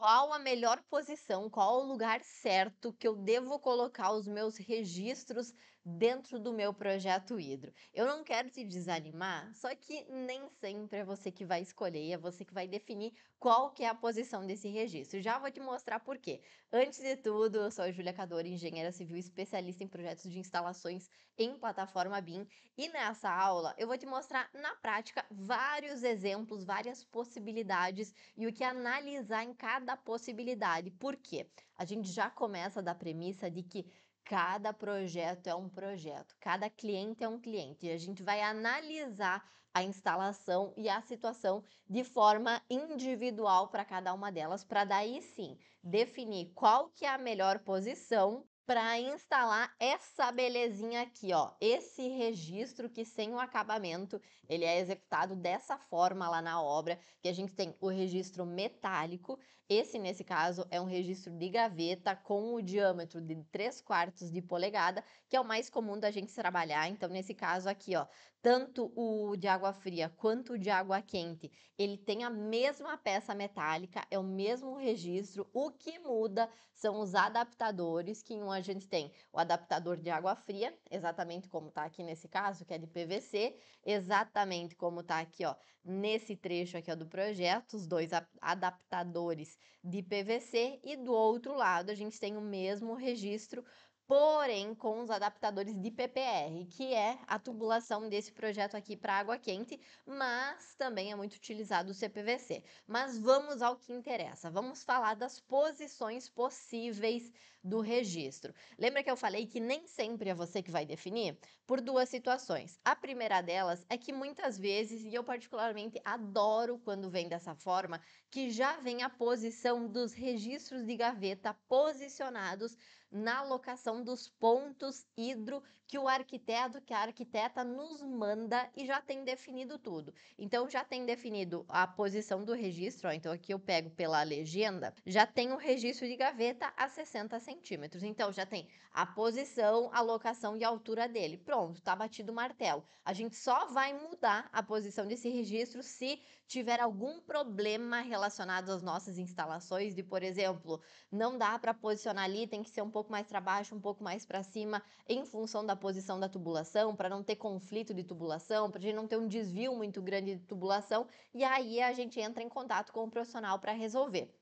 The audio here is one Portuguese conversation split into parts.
Qual a melhor posição, qual o lugar certo que eu devo colocar os meus registros dentro do meu projeto hidro? Eu não quero te desanimar, só que nem sempre é você que vai escolher, é você que vai definir qual que é a posição desse registro. Já vou te mostrar por quê. Antes de tudo, eu sou a Júlia Cadore, engenheira civil especialista em projetos de instalações em plataforma BIM, e nessa aula eu vou te mostrar na prática vários exemplos, várias possibilidades e o que analisar em cada possibilidade. Por quê? A gente já começa da premissa de que cada projeto é um projeto, cada cliente é um cliente, e a gente vai analisar a instalação e a situação de forma individual para cada uma delas, para daí sim definir qual que é a melhor posição para instalar essa belezinha aqui, ó, esse registro que sem o acabamento, ele é executado dessa forma lá na obra, que a gente tem o registro metálico. Esse, nesse caso, é um registro de gaveta com o diâmetro de 3/4 de polegada, que é o mais comum da gente trabalhar. Então, nesse caso aqui, ó, tanto o de água fria quanto o de água quente, ele tem a mesma peça metálica, é o mesmo registro. O que muda são os adaptadores, que em um a gente tem o adaptador de água fria, exatamente como tá aqui nesse caso, que é de PVC, exatamente como tá aqui, ó, nesse trecho aqui, ó, do projeto, os dois adaptadores de PVC, e do outro lado a gente tem o mesmo registro, porém com os adaptadores de PPR, que é a tubulação desse projeto aqui para água quente, mas também é muito utilizado o CPVC. Mas vamos ao que interessa, vamos falar das posições possíveis do registro. Lembra que eu falei que nem sempre é você que vai definir? Por duas situações. A primeira delas é que muitas vezes, e eu particularmente adoro quando vem dessa forma, que já vem a posição dos registros de gaveta posicionados na locação dos pontos hidro que o arquiteto, que a arquiteta nos manda e já tem definido tudo. Então já tem definido a posição do registro, ó, então aqui eu pego pela legenda, já tem o registro de gaveta a 60 centímetros. Então já tem a posição, a locação e a altura dele. Pronto, tá batido o martelo. A gente só vai mudar a posição desse registro se tiver algum problema relacionado às nossas instalações, de, por exemplo, não dá para posicionar ali, tem que ser um pouco mais para baixo, um pouco mais para cima, em função da posição da tubulação, para não ter conflito de tubulação, para a gente não ter um desvio muito grande de tubulação, e aí a gente entra em contato com o profissional para resolver.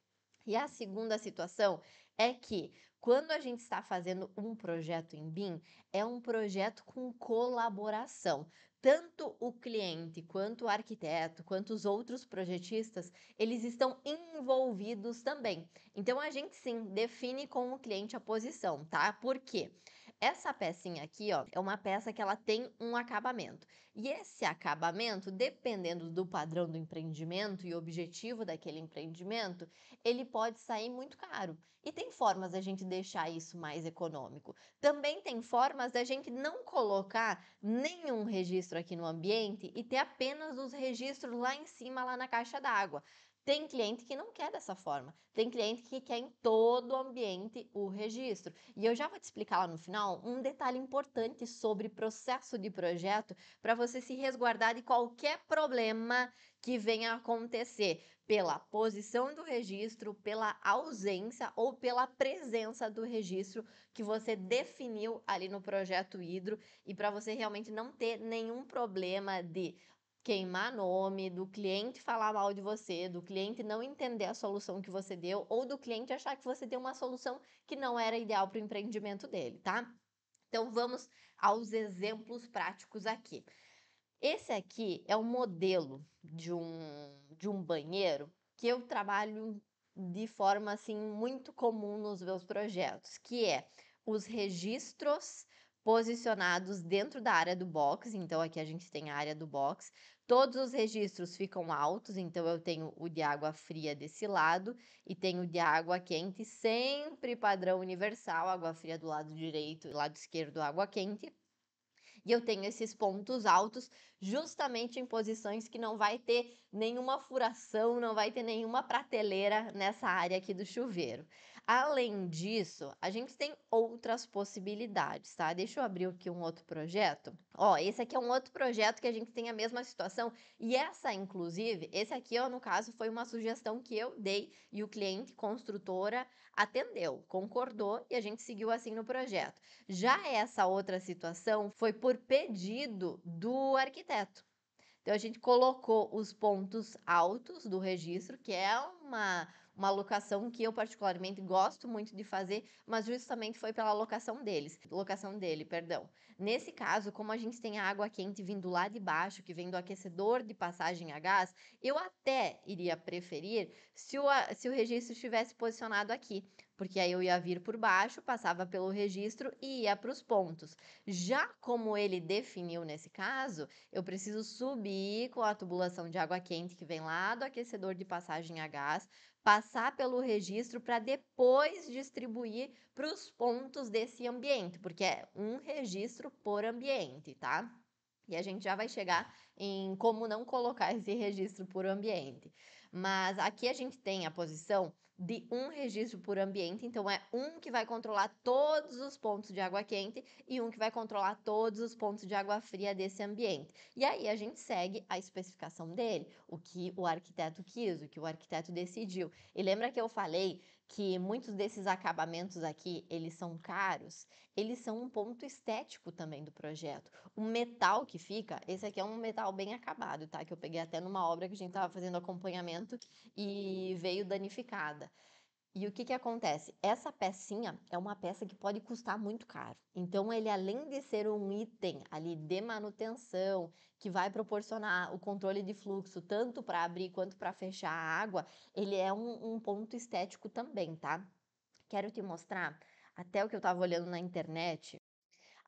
E a segunda situação é que quando a gente está fazendo um projeto em BIM, é um projeto com colaboração. Tanto o cliente, quanto o arquiteto, quanto os outros projetistas, eles estão envolvidos também. Então a gente sim define com o cliente a posição, tá? Por quê? Essa pecinha aqui, ó, é uma peça que ela tem um acabamento. E esse acabamento, dependendo do padrão do empreendimento e objetivo daquele empreendimento, ele pode sair muito caro. E tem formas da gente deixar isso mais econômico. Também tem formas da gente não colocar nenhum registro aqui no ambiente e ter apenas os registros lá em cima, lá na caixa d'água. Tem cliente que não quer dessa forma. Tem cliente que quer em todo o ambiente o registro. E eu já vou te explicar lá no final um detalhe importante sobre processo de projeto para você se resguardar de qualquer problema que venha a acontecer pela posição do registro, pela ausência ou pela presença do registro que você definiu ali no projeto hidro, e para você realmente não ter nenhum problema de queimar nome, do cliente falar mal de você, do cliente não entender a solução que você deu ou do cliente achar que você deu uma solução que não era ideal para o empreendimento dele, tá? Então vamos aos exemplos práticos aqui. Esse aqui é um modelo de um banheiro que eu trabalho de forma assim muito comum nos meus projetos, que é os registros posicionados dentro da área do box. Então aqui a gente tem a área do box. Todos os registros ficam altos, então eu tenho o de água fria desse lado e tenho o de água quente, sempre padrão universal, água fria do lado direito e lado esquerdo água quente. E eu tenho esses pontos altos justamente em posições que não vai ter nenhuma furação, não vai ter nenhuma prateleira nessa área aqui do chuveiro. Além disso, a gente tem outras possibilidades, tá? Deixa eu abrir aqui um outro projeto. Ó, esse aqui é um outro projeto que a gente tem a mesma situação e essa, inclusive, esse aqui, ó, no caso, foi uma sugestão que eu dei e o cliente construtora atendeu, concordou e a gente seguiu assim no projeto. Já essa outra situação foi por pedido do arquiteto. Então, a gente colocou os pontos altos do registro, que é uma alocação que eu particularmente gosto muito de fazer, mas justamente foi pela locação dele, perdão. Nesse caso, como a gente tem a água quente vindo lá de baixo, que vem do aquecedor de passagem a gás, eu até iria preferir se o registro estivesse posicionado aqui, porque aí eu ia vir por baixo, passava pelo registro e ia para os pontos. Já como ele definiu nesse caso, eu preciso subir com a tubulação de água quente que vem lá do aquecedor de passagem a gás, passar pelo registro para depois distribuir para os pontos desse ambiente, porque é um registro por ambiente, tá? E a gente já vai chegar em como não colocar esse registro por ambiente. Mas aqui a gente tem a posição de um registro por ambiente, então é um que vai controlar todos os pontos de água quente e um que vai controlar todos os pontos de água fria desse ambiente. E aí a gente segue a especificação dele, o que o arquiteto quis, o que o arquiteto decidiu. E lembra que eu falei que muitos desses acabamentos aqui, eles são caros, eles são um ponto estético também do projeto. O metal que fica, esse aqui é um metal bem acabado, tá? Que eu peguei até numa obra que a gente estava fazendo acompanhamento e veio danificada. E o que que acontece? Essa pecinha é uma peça que pode custar muito caro. Então, ele além de ser um item ali de manutenção, que vai proporcionar o controle de fluxo tanto para abrir quanto para fechar a água, ele é um ponto estético também, tá? Quero te mostrar até o que eu estava olhando na internet.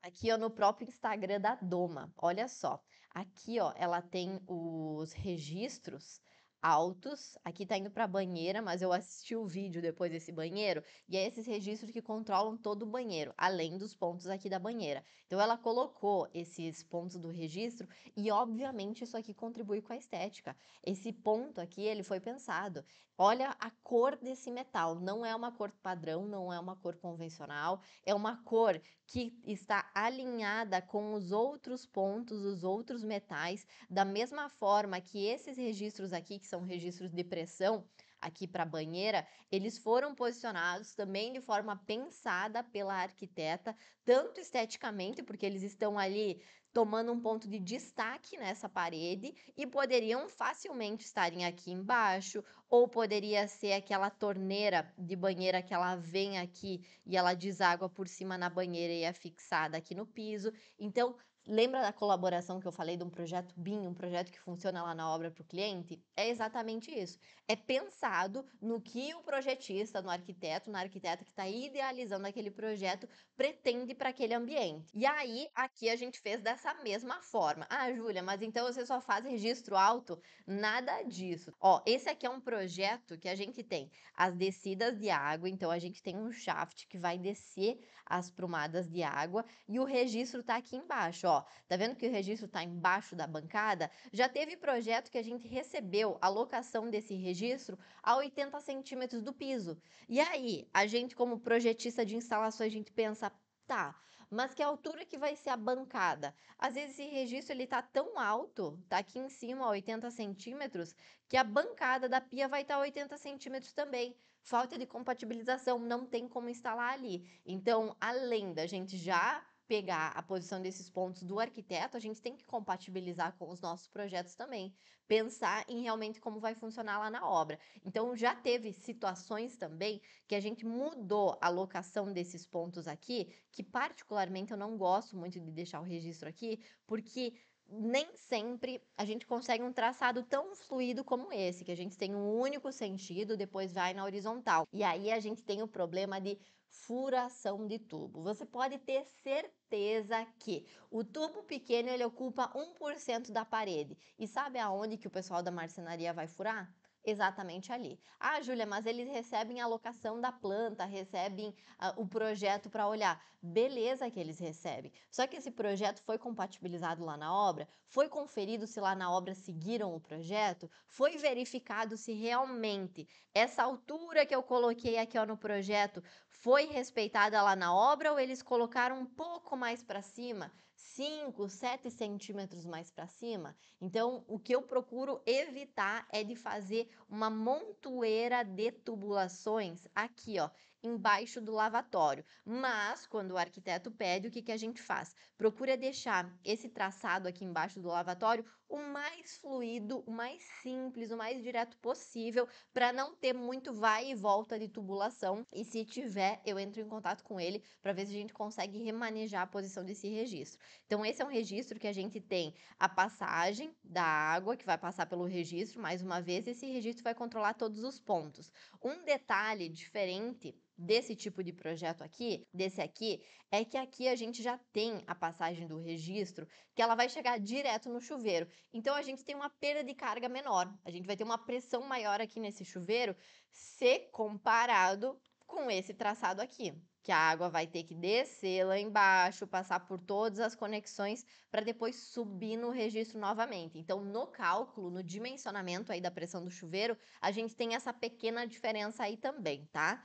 Aqui, ó, no próprio Instagram da Doma, olha só. Aqui, ó, ela tem os registros altos. Aqui tá indo para banheira, mas eu assisti o vídeo depois desse banheiro e é esses registros que controlam todo o banheiro, além dos pontos aqui da banheira. Então ela colocou esses pontos do registro e obviamente isso aqui contribui com a estética. Esse ponto aqui, ele foi pensado. Olha a cor desse metal, não é uma cor padrão, não é uma cor convencional, é uma cor que está alinhada com os outros pontos, os outros metais, da mesma forma que esses registros aqui, que são registros de pressão, aqui para a banheira, eles foram posicionados também de forma pensada pela arquiteta, tanto esteticamente, porque eles estão ali tomando um ponto de destaque nessa parede e poderiam facilmente estarem aqui embaixo, ou poderia ser aquela torneira de banheira que ela vem aqui e ela deságua por cima na banheira e é fixada aqui no piso. Então, lembra da colaboração que eu falei de um projeto BIM, um projeto que funciona lá na obra para o cliente? É exatamente isso. É pensado no que o projetista, no arquiteto, na arquiteta que está idealizando aquele projeto pretende para aquele ambiente. E aí, aqui a gente fez dessa mesma forma. Ah, Júlia, mas então você só faz registro alto? Nada disso. Ó, esse aqui é um projeto que a gente tem as descidas de água, então a gente tem um shaft que vai descer as prumadas de água e o registro tá aqui embaixo, ó. Tá vendo que o registro tá embaixo da bancada? Já teve projeto que a gente recebeu a locação desse registro a 80 centímetros do piso. E aí, a gente como projetista de instalações, a gente pensa, tá, mas que altura que vai ser a bancada? Às vezes esse registro ele tá tão alto, tá aqui em cima, ó, 80 centímetros, que a bancada da pia vai estar 80 centímetros também. Falta de compatibilização, não tem como instalar ali. Então, além da gente já pegar a posição desses pontos do arquiteto, a gente tem que compatibilizar com os nossos projetos também, pensar em realmente como vai funcionar lá na obra. Então, já teve situações também que a gente mudou a locação desses pontos aqui, que particularmente eu não gosto muito de deixar o registro aqui, porque nem sempre a gente consegue um traçado tão fluido como esse, que a gente tem um único sentido, depois vai na horizontal. E aí a gente tem o problema de furação de tubo. Você pode ter certeza que o tubo pequeno ele ocupa 1% da parede. E sabe aonde que o pessoal da marcenaria vai furar? Exatamente ali. Ah, Júlia, mas eles recebem a locação da planta, recebem o projeto para olhar. Beleza que eles recebem. Só que esse projeto foi compatibilizado lá na obra, foi conferido se lá na obra seguiram o projeto, foi verificado se realmente essa altura que eu coloquei aqui ó, no projeto foi respeitada lá na obra ou eles colocaram um pouco mais para cima, 5, 7 centímetros mais para cima. Então, o que eu procuro evitar é de fazer uma montoeira de tubulações aqui, ó, embaixo do lavatório. Mas, quando o arquiteto pede, o que a gente faz? Procura deixar esse traçado aqui embaixo do lavatório o mais fluido, o mais simples, o mais direto possível, para não ter muito vai e volta de tubulação. E se tiver, eu entro em contato com ele para ver se a gente consegue remanejar a posição desse registro. Então, esse é um registro que a gente tem a passagem da água que vai passar pelo registro, mais uma vez, esse registro vai controlar todos os pontos. Um detalhe diferente desse tipo de projeto aqui, desse aqui, é que aqui a gente já tem a passagem do registro, que ela vai chegar direto no chuveiro. Então, a gente tem uma perda de carga menor, a gente vai ter uma pressão maior aqui nesse chuveiro, se comparado com esse traçado aqui, que a água vai ter que descer lá embaixo, passar por todas as conexões para depois subir no registro novamente. Então, no cálculo, no dimensionamento aí da pressão do chuveiro, a gente tem essa pequena diferença aí também, tá?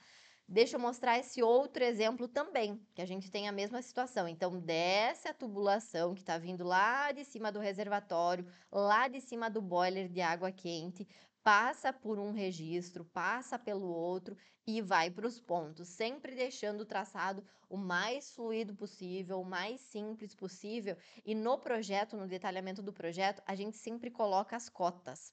Deixa eu mostrar esse outro exemplo também, que a gente tem a mesma situação. Então, desce a tubulação que está vindo lá de cima do reservatório, lá de cima do boiler de água quente, passa por um registro, passa pelo outro e vai para os pontos, sempre deixando o traçado o mais fluido possível, o mais simples possível. E no projeto, no detalhamento do projeto, a gente sempre coloca as cotas.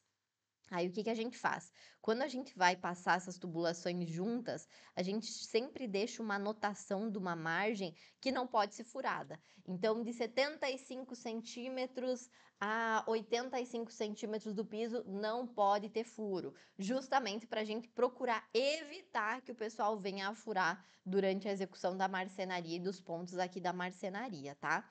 Aí o que a gente faz? Quando a gente vai passar essas tubulações juntas, a gente sempre deixa uma anotação de uma margem que não pode ser furada. Então, de 75 centímetros a 85 centímetros do piso não pode ter furo, justamente para a gente procurar evitar que o pessoal venha a furar durante a execução da marcenaria e dos pontos aqui da marcenaria, tá?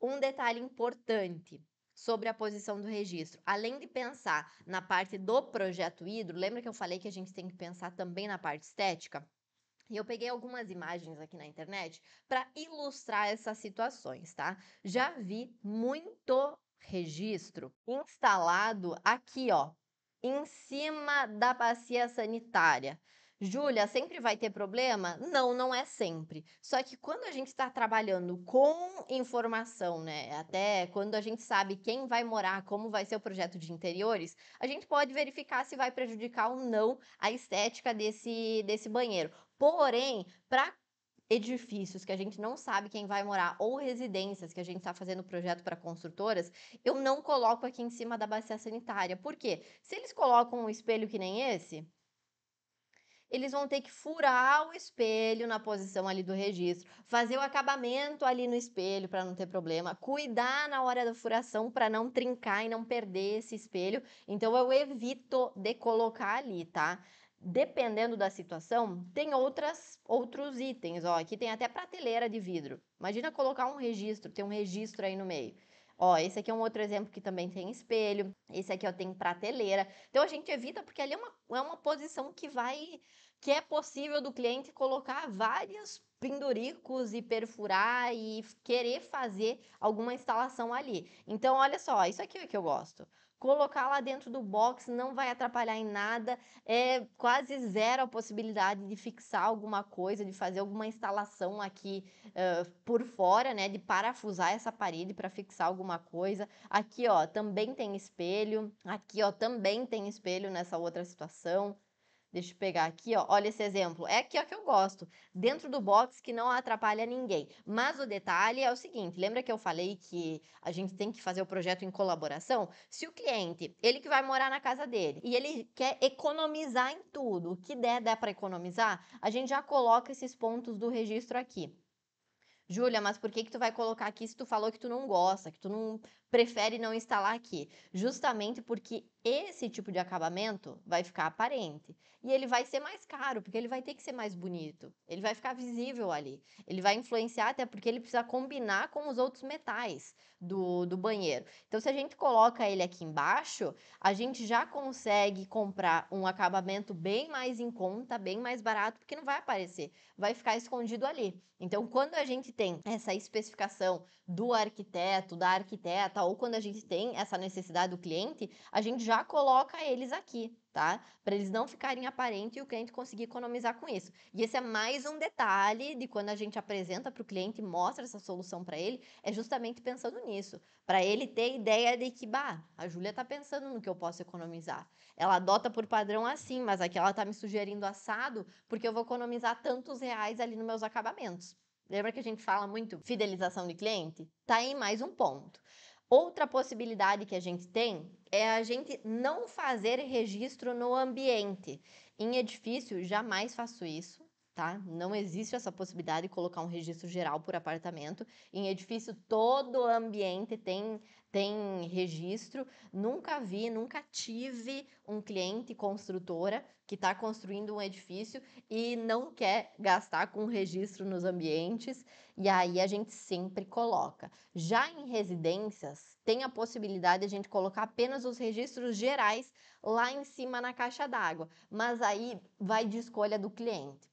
Um detalhe importante sobre a posição do registro. Além de pensar na parte do projeto hidro, lembra que eu falei que a gente tem que pensar também na parte estética? E eu peguei algumas imagens aqui na internet para ilustrar essas situações, tá? Já vi muito registro instalado aqui, ó, em cima da bacia sanitária. Júlia, sempre vai ter problema? Não, não é sempre. Só que quando a gente está trabalhando com informação, né? Até quando a gente sabe quem vai morar, como vai ser o projeto de interiores, a gente pode verificar se vai prejudicar ou não a estética desse banheiro. Porém, para edifícios que a gente não sabe quem vai morar ou residências que a gente está fazendo projeto para construtoras, eu não coloco aqui em cima da bacia sanitária. Por quê? Se eles colocam um espelho que nem esse, eles vão ter que furar o espelho na posição ali do registro, fazer o acabamento ali no espelho para não ter problema, cuidar na hora da furação para não trincar e não perder esse espelho. Então eu evito de colocar ali, tá? Dependendo da situação, tem outros itens, ó, aqui tem até prateleira de vidro. Imagina colocar um registro, tem um registro aí no meio. Ó, esse aqui é um outro exemplo que também tem espelho. Esse aqui, ó, tem prateleira. Então a gente evita porque ali é uma posição que é possível do cliente colocar vários penduricos e perfurar e querer fazer alguma instalação ali. Então, olha só, isso aqui é que eu gosto. Colocar lá dentro do box não vai atrapalhar em nada, é quase zero a possibilidade de fixar alguma coisa, de fazer alguma instalação aqui por fora, né, de parafusar essa parede para fixar alguma coisa. Aqui, ó, também tem espelho. Aqui, ó, também tem espelho nessa outra situação. Deixa eu pegar aqui, ó. Olha esse exemplo. É aqui, ó, que eu gosto. Dentro do box que não atrapalha ninguém. Mas o detalhe é o seguinte, lembra que eu falei que a gente tem que fazer o projeto em colaboração? Se o cliente, ele que vai morar na casa dele, e ele quer economizar em tudo, o que der para economizar, a gente já coloca esses pontos do registro aqui. Júlia, mas por que tu vai colocar aqui se tu falou que tu não gosta, que tu não prefere não instalar aqui, justamente porque esse tipo de acabamento vai ficar aparente e ele vai ser mais caro, porque ele vai ter que ser mais bonito, ele vai ficar visível ali, ele vai influenciar até porque ele precisa combinar com os outros metais do banheiro. Então, se a gente coloca ele aqui embaixo, a gente já consegue comprar um acabamento bem mais em conta, bem mais barato, porque não vai aparecer, vai ficar escondido ali. Então, quando a gente tem essa especificação do arquiteto, da arquiteta, ou quando a gente tem essa necessidade do cliente, a gente já coloca eles aqui, tá? Para eles não ficarem aparentes e o cliente conseguir economizar com isso. E esse é mais um detalhe de quando a gente apresenta para o cliente e mostra essa solução para ele, é justamente pensando nisso, para ele ter ideia de que, bah, a Júlia está pensando no que eu posso economizar. Ela adota por padrão assim, mas aqui ela está me sugerindo assado, porque eu vou economizar tantos reais ali nos meus acabamentos. Lembra que a gente fala muito fidelização de cliente? Tá aí mais um ponto. Outra possibilidade que a gente tem é a gente não fazer registro no ambiente. Em edifício, jamais faço isso, tá? Não existe essa possibilidade de colocar um registro geral por apartamento. Em edifício, todo ambiente tem registro. Nunca vi, nunca tive um cliente construtora que está construindo um edifício e não quer gastar com registro nos ambientes, e aí a gente sempre coloca. Já em residências, tem a possibilidade de a gente colocar apenas os registros gerais lá em cima na caixa d'água, mas aí vai de escolha do cliente.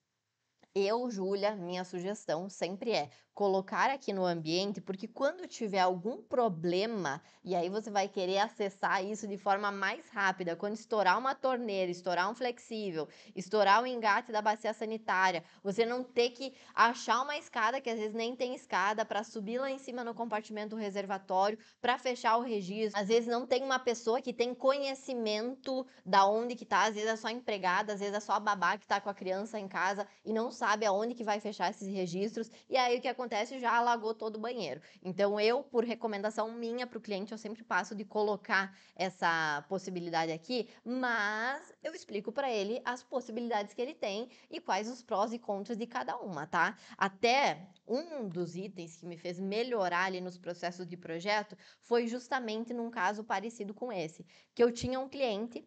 Eu, Júlia, minha sugestão sempre é colocar aqui no ambiente, porque quando tiver algum problema, e aí você vai querer acessar isso de forma mais rápida, quando estourar uma torneira, estourar um flexível, estourar o engate da bacia sanitária, você não ter que achar uma escada, que às vezes nem tem escada, para subir lá em cima no compartimento reservatório, para fechar o registro. Às vezes não tem uma pessoa que tem conhecimento da onde que tá, às vezes é só empregada, às vezes é só a babá que tá com a criança em casa e não sabe aonde que vai fechar esses registros, e aí o que acontece? Já alagou todo o banheiro. Então eu, por recomendação minha para o cliente, eu sempre passo de colocar essa possibilidade aqui, mas eu explico para ele as possibilidades que ele tem e quais os prós e contras de cada uma, tá? Até um dos itens que me fez melhorar ali nos processos de projeto foi justamente num caso parecido com esse, que eu tinha um cliente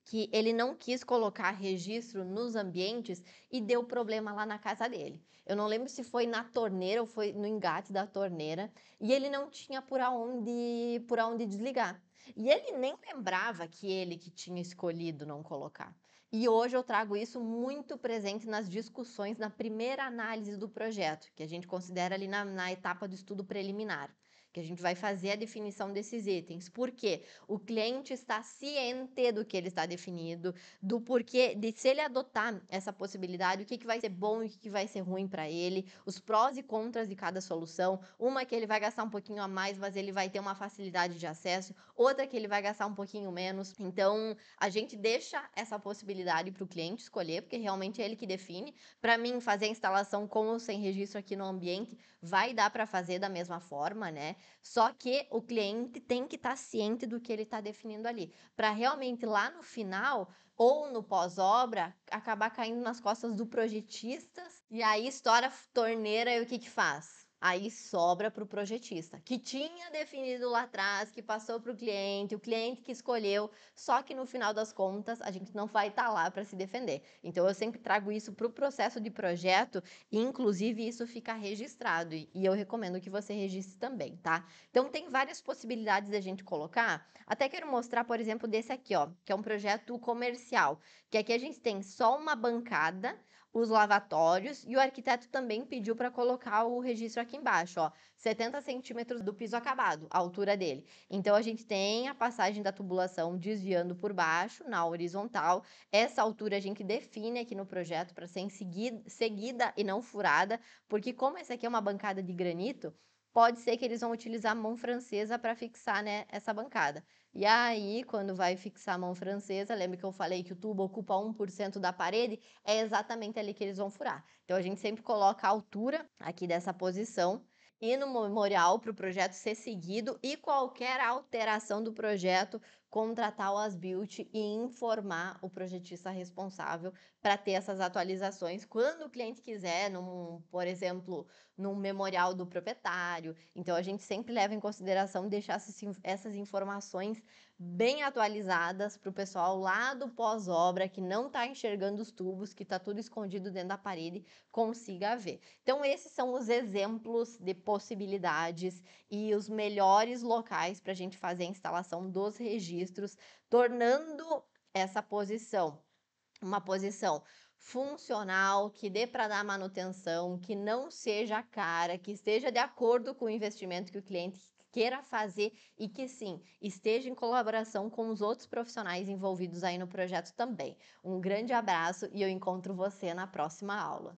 que ele não quis colocar registro nos ambientes e deu problema lá na casa dele. Eu não lembro se foi na torneira ou foi no engate da torneira, e ele não tinha por onde desligar. E ele nem lembrava que ele que tinha escolhido não colocar. E hoje eu trago isso muito presente nas discussões na primeira análise do projeto, que a gente considera ali na etapa do estudo preliminar, que a gente vai fazer a definição desses itens. Por quê? O cliente está ciente do que ele está definido, do porquê, de se ele adotar essa possibilidade, o que vai ser bom e o que vai ser ruim para ele, os prós e contras de cada solução. Uma que ele vai gastar um pouquinho a mais, mas ele vai ter uma facilidade de acesso, outra que ele vai gastar um pouquinho menos. Então, a gente deixa essa possibilidade para o cliente escolher, porque realmente é ele que define. Para mim, fazer a instalação com ou sem registro aqui no ambiente vai dar para fazer da mesma forma, né? Só que o cliente tem que estar ciente do que ele está definindo ali, para realmente lá no final ou no pós-obra acabar caindo nas costas do projetista e aí estoura a torneira e o que faz? Aí sobra para o projetista, que tinha definido lá atrás, que passou para o cliente que escolheu, só que no final das contas a gente não vai estar lá para se defender. Então eu sempre trago isso para o processo de projeto e inclusive isso fica registrado e eu recomendo que você registre também, tá? Então tem várias possibilidades da gente colocar. Até quero mostrar, por exemplo, desse aqui, ó, que é um projeto comercial, que aqui a gente tem só uma bancada, os lavatórios e o arquiteto também pediu para colocar o registro aqui embaixo, ó, 70 centímetros do piso acabado, a altura dele. Então a gente tem a passagem da tubulação desviando por baixo, na horizontal. Essa altura a gente define aqui no projeto para ser seguida e não furada, porque como essa aqui é uma bancada de granito, pode ser que eles vão utilizar a mão francesa para fixar, né, essa bancada. E aí, quando vai fixar a mão francesa, lembra que eu falei que o tubo ocupa 1% da parede? É exatamente ali que eles vão furar. Então, a gente sempre coloca a altura aqui dessa posição e no memorial para o projeto ser seguido e qualquer alteração do projeto contratar o as-built e informar o projetista responsável para ter essas atualizações quando o cliente quiser, por exemplo, num memorial do proprietário. Então, a gente sempre leva em consideração deixar essas informações bem atualizadas para o pessoal lá do pós-obra, que não está enxergando os tubos, que está tudo escondido dentro da parede, consiga ver. Então, esses são os exemplos de possibilidades e os melhores locais para a gente fazer a instalação dos registros, tornando essa posição uma posição funcional, que dê para dar manutenção, que não seja cara, que esteja de acordo com o investimento que o cliente queira fazer e que sim, esteja em colaboração com os outros profissionais envolvidos aí no projeto também. Um grande abraço e eu encontro você na próxima aula.